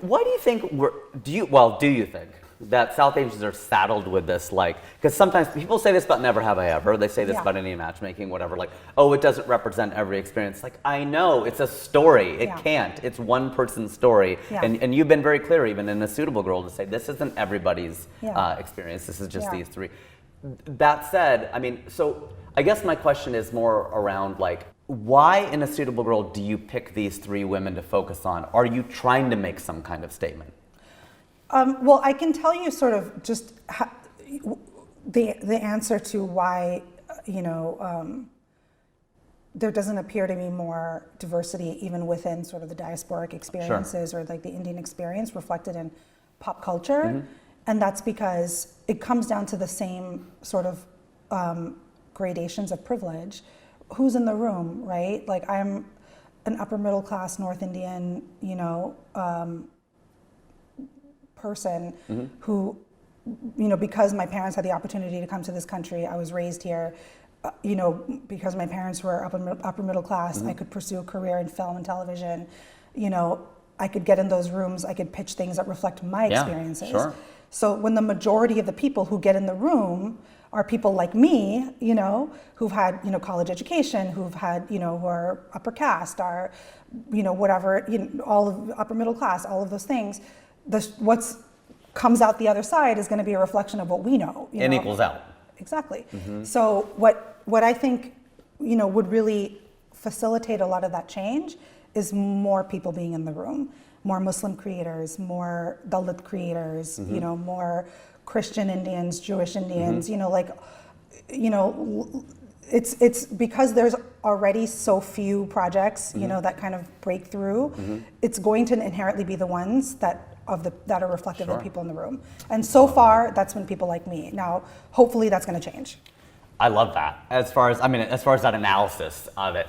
Why do you think do you think that South Asians are saddled with this, like, because sometimes people say this about Never Have I Ever, they say this about Indian Matchmaking, whatever, like, oh, it doesn't represent every experience. Like, I know, it's a story, it can't, it's one person's story, and you've been very clear, even in A Suitable Girl, to say this isn't everybody's experience, this is just these three. That said, I mean, so I guess my question is more around, like, why in A Suitable Girl do you pick these three women to focus on? Are you trying to make some kind of statement? Well, I can tell you sort of just the answer to why, there doesn't appear to be more diversity even within sort of the diasporic experiences or like the Indian experience reflected in pop culture. And that's because it comes down to the same sort of gradations of privilege. Who's in the room, right? Like, I'm an upper middle class North Indian, person who, because my parents had the opportunity to come to this country, I was raised here, because my parents were upper middle class, I could pursue a career in film and television, I could get in those rooms, I could pitch things that reflect my experiences. So when the majority of the people who get in the room are people like me, who've had, college education, who've had, who are upper caste, are, whatever, all of upper middle class, all of those things, what's comes out the other side is going to be a reflection of what we know. And equals out. Exactly. So what I think, would really facilitate a lot of that change is more people being in the room, more Muslim creators, more Dalit creators, more Christian Indians, Jewish Indians, it's because there's already so few projects, that kind of break through. It's going to inherently be the ones that are reflective of the people in the room. And so far, that's been people like me. Now, hopefully that's going to change. I love that. As far as that analysis of it.